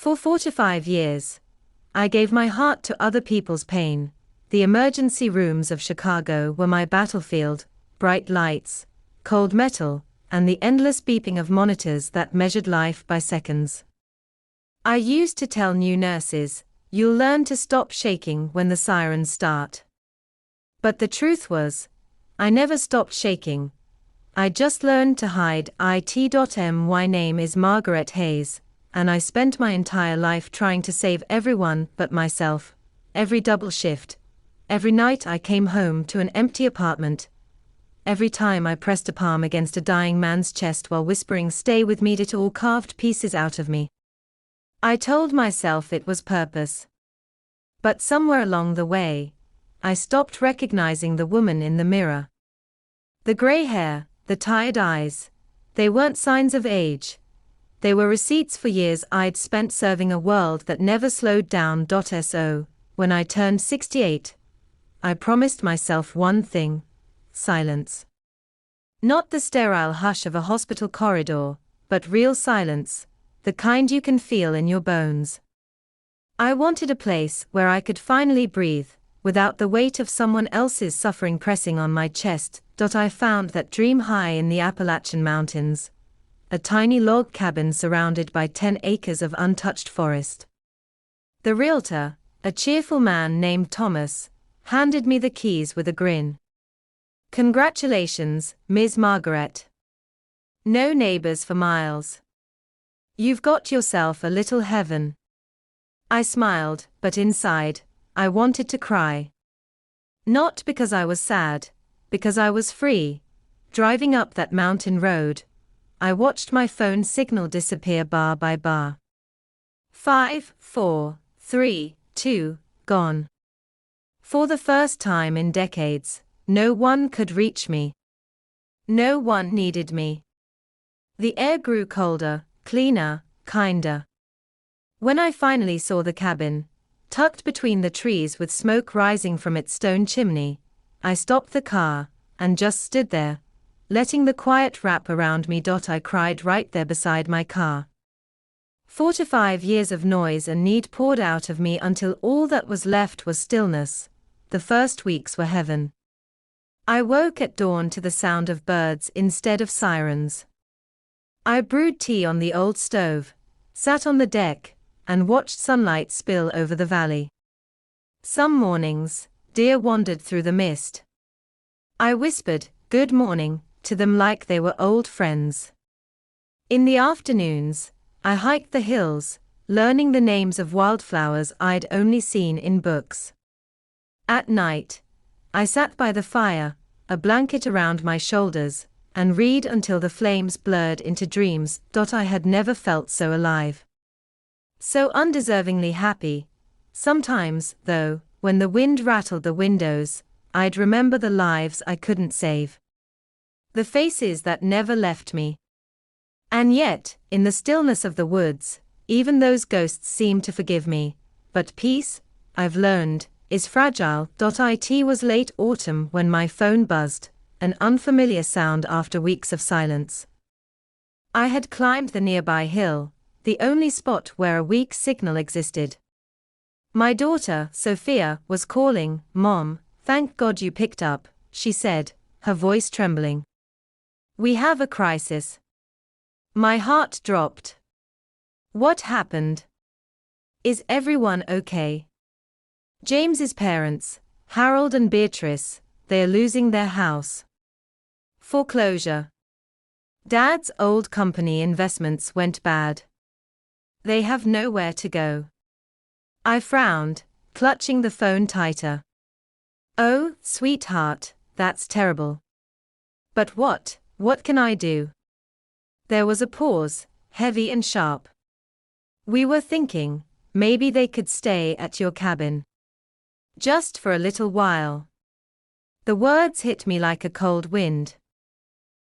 For 45 years, I gave my heart to other people's pain. The emergency rooms of Chicago were my battlefield, bright lights, cold metal, and the endless beeping of monitors that measured life by seconds. I used to tell new nurses, "You'll learn to stop shaking when the sirens start." But the truth was, I never stopped shaking. I just learned to hide it. My name is Margaret Hayes, and I spent my entire life trying to save everyone but myself. Every double shift, every night I came home to an empty apartment, every time I pressed a palm against a dying man's chest while whispering, "Stay with me," it all carved pieces out of me. I told myself it was purpose. But somewhere along the way, I stopped recognizing the woman in the mirror. The gray hair, the tired eyes, they weren't signs of age. They were receipts for years I'd spent serving a world that never slowed down. So, when I turned 68, I promised myself one thing: silence. Not the sterile hush of a hospital corridor, but real silence, the kind you can feel in your bones. I wanted a place where I could finally breathe, without the weight of someone else's suffering pressing on my chest. I found that dream high in the Appalachian Mountains, a tiny log cabin surrounded by 10 acres of untouched forest. The realtor, a cheerful man named Thomas, handed me the keys with a grin. "Congratulations, Ms. Margaret. No neighbors for miles. You've got yourself a little heaven." I smiled, but inside, I wanted to cry. Not because I was sad, because I was free. Driving up that mountain road, I watched my phone signal disappear bar by bar. 5, 4, 3, 2, gone. For the first time in decades, no one could reach me. No one needed me. The air grew colder, cleaner, kinder. When I finally saw the cabin, tucked between the trees with smoke rising from its stone chimney, I stopped the car, and just stood there, letting the quiet wrap around me. I cried right there beside my car. 45 years of noise and need poured out of me until all that was left was stillness. The first weeks were heaven. I woke at dawn to the sound of birds instead of sirens. I brewed tea on the old stove, sat on the deck, and watched sunlight spill over the valley. Some mornings, deer wandered through the mist. I whispered, "Good morning," to them like they were old friends. In the afternoons, I hiked the hills, learning the names of wildflowers I'd only seen in books. At night, I sat by the fire, a blanket around my shoulders, and read until the flames blurred into dreams. I had never felt so alive. So undeservingly happy. Sometimes, though, when the wind rattled the windows, I'd remember the lives I couldn't save. The faces that never left me. And yet, in the stillness of the woods, even those ghosts seemed to forgive me. But peace, I've learned, is fragile. It was late autumn when my phone buzzed, an unfamiliar sound after weeks of silence. I had climbed the nearby hill, the only spot where a weak signal existed. My daughter, Sophia, was calling. "Mom, thank God you picked up," she said, her voice trembling. "We have a crisis." My heart dropped. What happened? Is everyone okay? James's parents, Harold and Beatrice, they're losing their house. Foreclosure. Dad's old company investments went bad. They have nowhere to go. I frowned, clutching the phone tighter. Oh, sweetheart, that's terrible. But what can I do? There was a pause, heavy and sharp. We were thinking, maybe they could stay at your cabin. Just for a little while. The words hit me like a cold wind.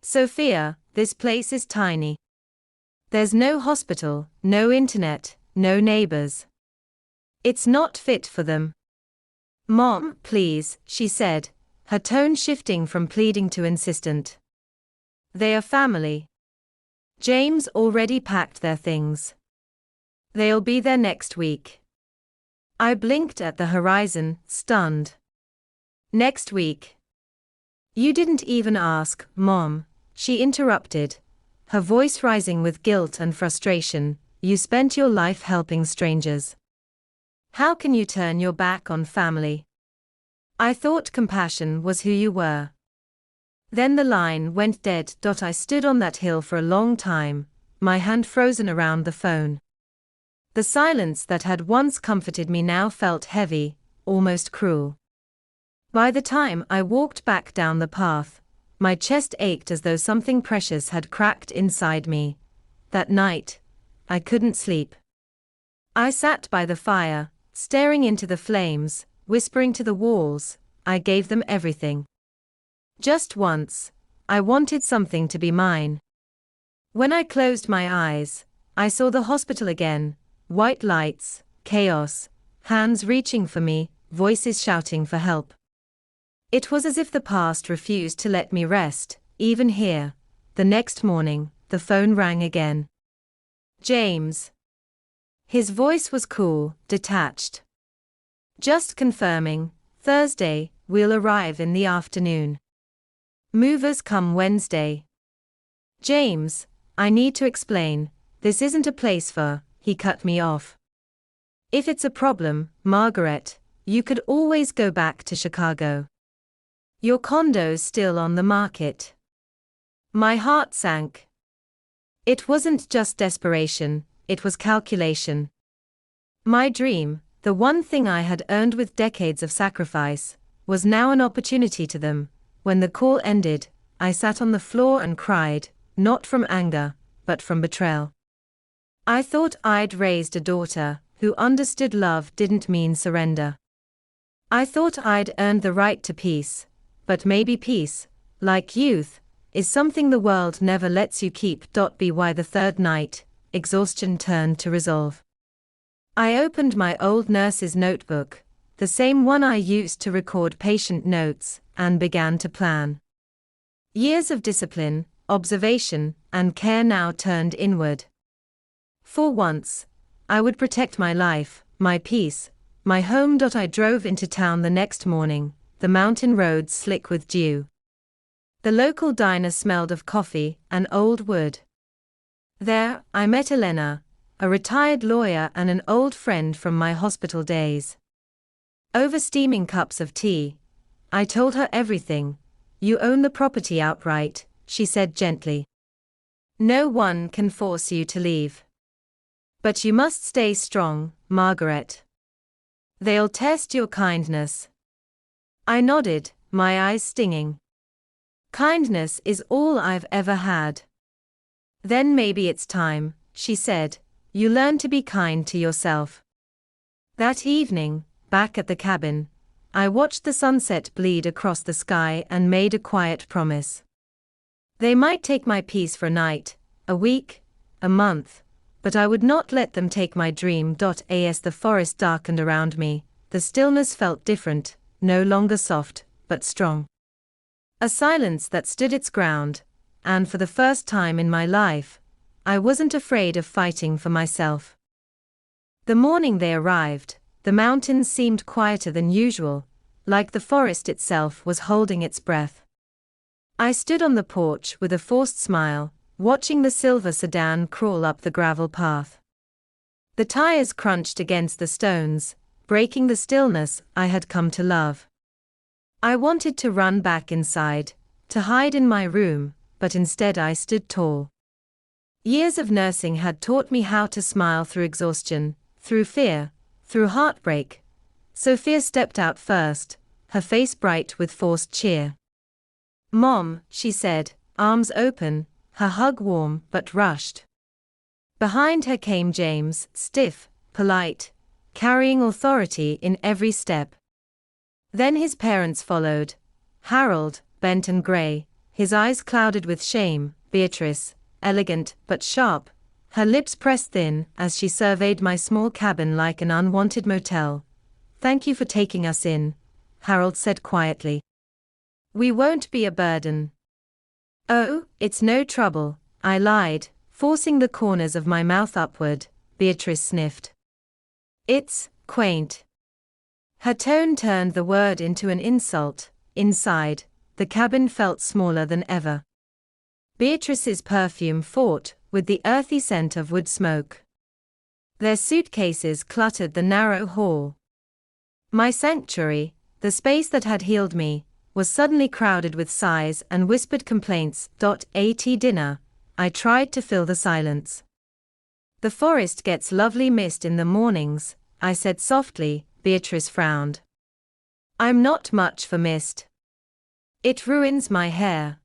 Sophia, this place is tiny. There's no hospital, no internet, no neighbors. It's not fit for them. Mom, please, she said, her tone shifting from pleading to insistent. They are family. James already packed their things. They'll be there next week. I blinked at the horizon, stunned. Next week? You didn't even ask, Mom, she interrupted, her voice rising with guilt and frustration. You spent your life helping strangers. How can you turn your back on family? I thought compassion was who you were. Then the line went dead. I stood on that hill for a long time, my hand frozen around the phone. The silence that had once comforted me now felt heavy, almost cruel. By the time I walked back down the path, my chest ached as though something precious had cracked inside me. That night, I couldn't sleep. I sat by the fire, staring into the flames, whispering to the walls. I gave them everything. Just once, I wanted something to be mine. When I closed my eyes, I saw the hospital again, white lights, chaos, hands reaching for me, voices shouting for help. It was as if the past refused to let me rest, even here. The next morning, the phone rang again. James. His voice was cool, detached. Just confirming, Thursday, we'll arrive in the afternoon. Movers come Wednesday. James, I need to explain, this isn't a place for, he cut me off. If it's a problem, Margaret, you could always go back to Chicago. Your condo's still on the market. My heart sank. It wasn't just desperation, it was calculation. My dream, the one thing I had earned with decades of sacrifice, was now an opportunity to them. When the call ended, I sat on the floor and cried, not from anger, but from betrayal. I thought I'd raised a daughter who understood love didn't mean surrender. I thought I'd earned the right to peace, but maybe peace, like youth, is something the world never lets you keep. By the third night, exhaustion turned to resolve. I opened my old nurse's notebook, the same one I used to record patient notes, and began to plan. Years of discipline, observation, and care now turned inward. For once, I would protect my life, my peace, my home. I drove into town the next morning, the mountain roads slick with dew. The local diner smelled of coffee and old wood. There, I met Elena, a retired lawyer and an old friend from my hospital days. Over steaming cups of tea, I told her everything. You own the property outright, she said gently. No one can force you to leave. But you must stay strong, Margaret. They'll test your kindness. I nodded, my eyes stinging. Kindness is all I've ever had. Then maybe it's time, she said, you learn to be kind to yourself. That evening, back at the cabin, I watched the sunset bleed across the sky and made a quiet promise. They might take my peace for a night, a week, a month, but I would not let them take my dream. As the forest darkened around me, the stillness felt different, no longer soft, but strong. A silence that stood its ground, and for the first time in my life, I wasn't afraid of fighting for myself. The morning they arrived, the mountains seemed quieter than usual, like the forest itself was holding its breath. I stood on the porch with a forced smile, watching the silver sedan crawl up the gravel path. The tires crunched against the stones, breaking the stillness I had come to love. I wanted to run back inside, to hide in my room, but instead I stood tall. Years of nursing had taught me how to smile through exhaustion, through fear, through heartbreak. Sophia stepped out first, her face bright with forced cheer. Mom, she said, arms open, her hug warm but rushed. Behind her came James, stiff, polite, carrying authority in every step. Then his parents followed. Harold, bent and grey, his eyes clouded with shame. Beatrice, elegant but sharp, her lips pressed thin as she surveyed my small cabin like an unwanted motel. Thank you for taking us in, Harold said quietly. We won't be a burden. Oh, it's no trouble, I lied, forcing the corners of my mouth upward. Beatrice sniffed. It's quaint. Her tone turned the word into an insult. Inside, the cabin felt smaller than ever. Beatrice's perfume fought with the earthy scent of wood smoke. Their suitcases cluttered the narrow hall. My sanctuary, the space that had healed me, was suddenly crowded with sighs and whispered complaints. At dinner, I tried to fill the silence. The forest gets lovely mist in the mornings, I said softly. Beatrice frowned. I'm not much for mist. It ruins my hair.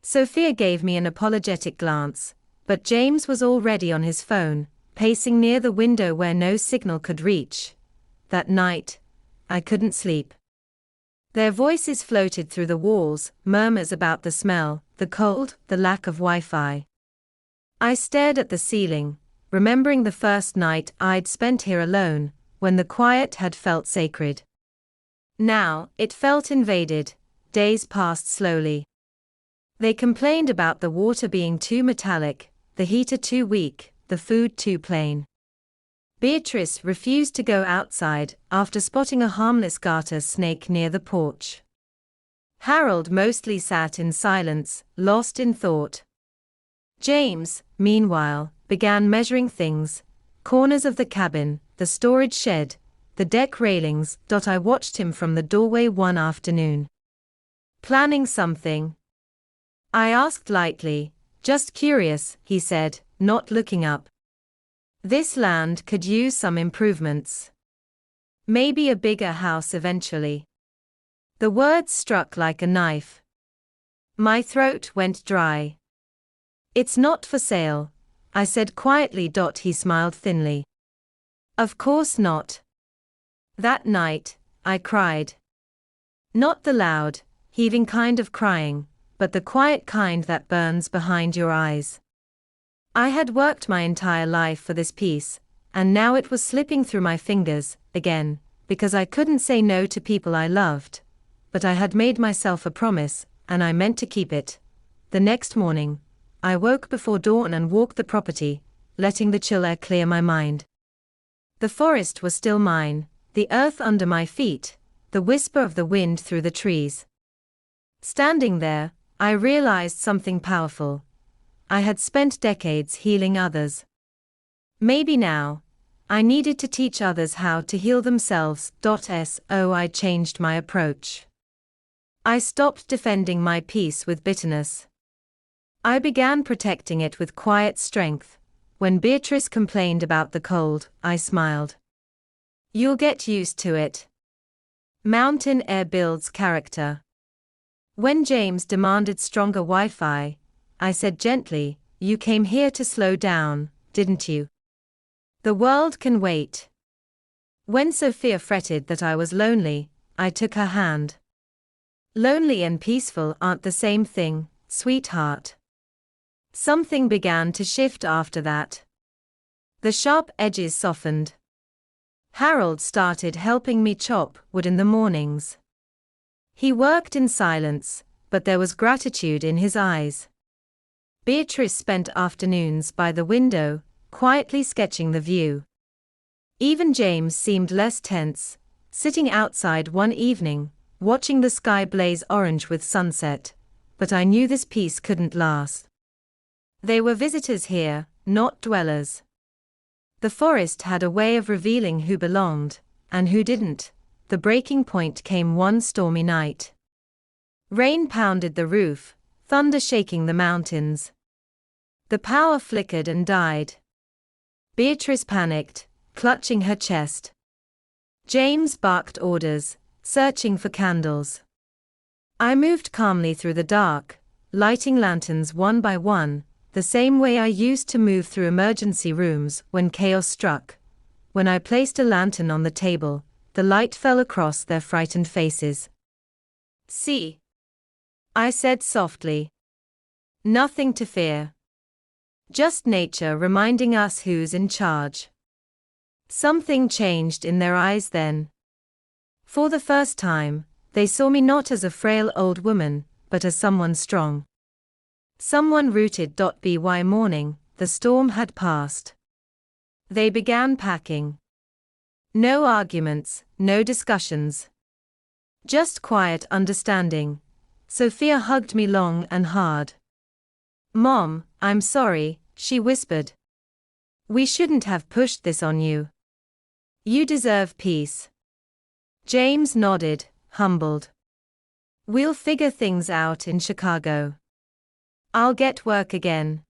Sophia gave me an apologetic glance, but James was already on his phone, pacing near the window where no signal could reach. That night, I couldn't sleep. Their voices floated through the walls, murmurs about the smell, the cold, the lack of Wi-Fi. I stared at the ceiling, remembering the first night I'd spent here alone, when the quiet had felt sacred. Now, it felt invaded. Days passed slowly. They complained about the water being too metallic, the heater too weak, the food too plain. Beatrice refused to go outside after spotting a harmless garter snake near the porch. Harold mostly sat in silence, lost in thought. James, meanwhile, began measuring things: corners of the cabin, the storage shed, the deck railings. I watched him from the doorway one afternoon. Planning something? I asked lightly. Just curious, he said, not looking up. This land could use some improvements. Maybe a bigger house eventually. The words struck like a knife. My throat went dry. It's not for sale, I said quietly. He smiled thinly. Of course not. That night, I cried. Not the loud, heaving kind of crying, but the quiet kind that burns behind your eyes. I had worked my entire life for this peace, and now it was slipping through my fingers, again, because I couldn't say no to people I loved. But I had made myself a promise, and I meant to keep it. The next morning, I woke before dawn and walked the property, letting the chill air clear my mind. The forest was still mine, the earth under my feet, the whisper of the wind through the trees. Standing there, I realized something powerful. I had spent decades healing others. Maybe now, I needed to teach others how to heal themselves. I changed my approach. I stopped defending my peace with bitterness. I began protecting it with quiet strength. When Beatrice complained about the cold, I smiled. You'll get used to it. Mountain air builds character. When James demanded stronger Wi-Fi, I said gently, you came here to slow down, didn't you? The world can wait. When Sophia fretted that I was lonely, I took her hand. Lonely and peaceful aren't the same thing, sweetheart. Something began to shift after that. The sharp edges softened. Harold started helping me chop wood in the mornings. He worked in silence, but there was gratitude in his eyes. Beatrice spent afternoons by the window, quietly sketching the view. Even James seemed less tense, sitting outside one evening, watching the sky blaze orange with sunset. But I knew this peace couldn't last. They were visitors here, not dwellers. The forest had a way of revealing who belonged, and who didn't. The breaking point came one stormy night. Rain pounded the roof, thunder shaking the mountains. The power flickered and died. Beatrice panicked, clutching her chest. James barked orders, searching for candles. I moved calmly through the dark, lighting lanterns one by one, the same way I used to move through emergency rooms when chaos struck. When I placed a lantern on the table, the light fell across their frightened faces. See? I said softly. Nothing to fear. Just nature reminding us who's in charge. Something changed in their eyes then. For the first time, they saw me not as a frail old woman, but as someone strong. Someone rooted. By morning, the storm had passed. They began packing. No arguments, no discussions. Just quiet understanding. Sophia hugged me long and hard. "Mom, I'm sorry," she whispered. "We shouldn't have pushed this on you. You deserve peace." James nodded, humbled. "We'll figure things out in Chicago. I'll get work again."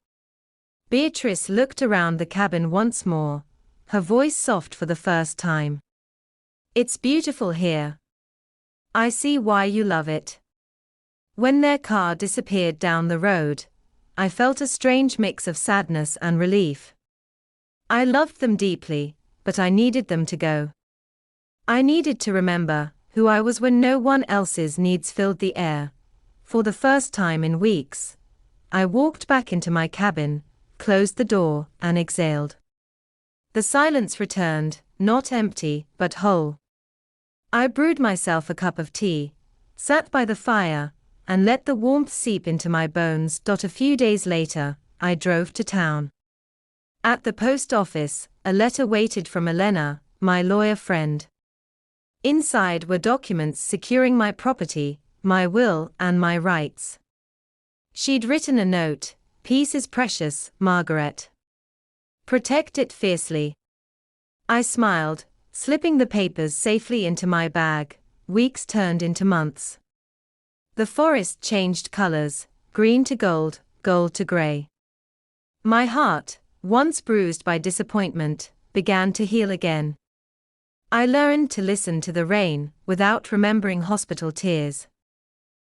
Beatrice looked around the cabin once more, her voice soft for the first time. "It's beautiful here. I see why you love it." When their car disappeared down the road, I felt a strange mix of sadness and relief. I loved them deeply, but I needed them to go. I needed to remember who I was when no one else's needs filled the air. For the first time in weeks, I walked back into my cabin, closed the door, and exhaled. The silence returned, not empty, but whole. I brewed myself a cup of tea, sat by the fire, and let the warmth seep into my bones. A few days later, I drove to town. At the post office, a letter waited from Elena, my lawyer friend. Inside were documents securing my property, my will, and my rights. She'd written a note: "Peace is precious, Margaret. Protect it fiercely." I smiled, slipping the papers safely into my bag. Weeks turned into months. The forest changed colors, green to gold, gold to gray. My heart, once bruised by disappointment, began to heal again. I learned to listen to the rain without remembering hospital tears.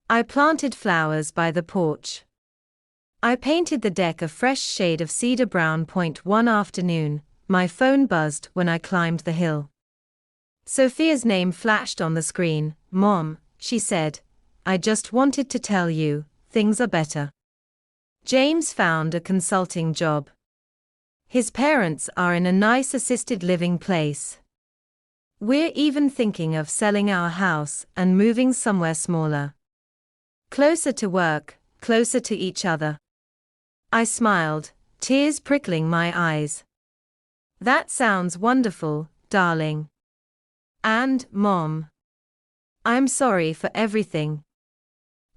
I planted flowers by the porch. I painted the deck a fresh shade of cedar brown. One afternoon, my phone buzzed when I climbed the hill. Sophia's name flashed on the screen. "Mom," she said, "I just wanted to tell you, things are better. James found a consulting job. His parents are in a nice assisted living place. We're even thinking of selling our house and moving somewhere smaller. Closer to work, closer to each other." I smiled, tears prickling my eyes. "That sounds wonderful, darling. And, Mom, I'm sorry for everything.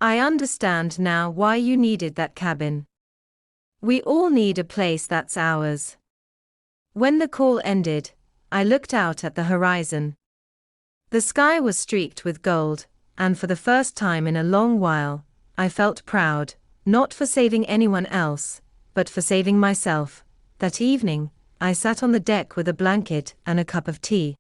I understand now why you needed that cabin. We all need a place that's ours." When the call ended, I looked out at the horizon. The sky was streaked with gold, and for the first time in a long while, I felt proud, not for saving anyone else, but for saving myself. That evening, I sat on the deck with a blanket and a cup of tea.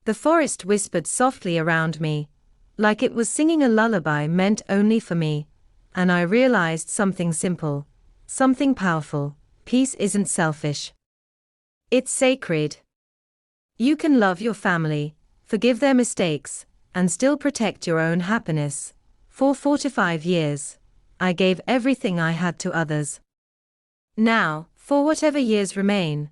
The forest whispered softly around me, like it was singing a lullaby meant only for me, and I realized something simple, something powerful: peace isn't selfish. It's sacred. You can love your family, forgive their mistakes, and still protect your own happiness. For 45 years, I gave everything I had to others. Now, for whatever years remain,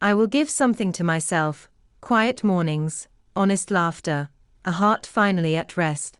I will give something to myself: quiet mornings, honest laughter, a heart finally at rest.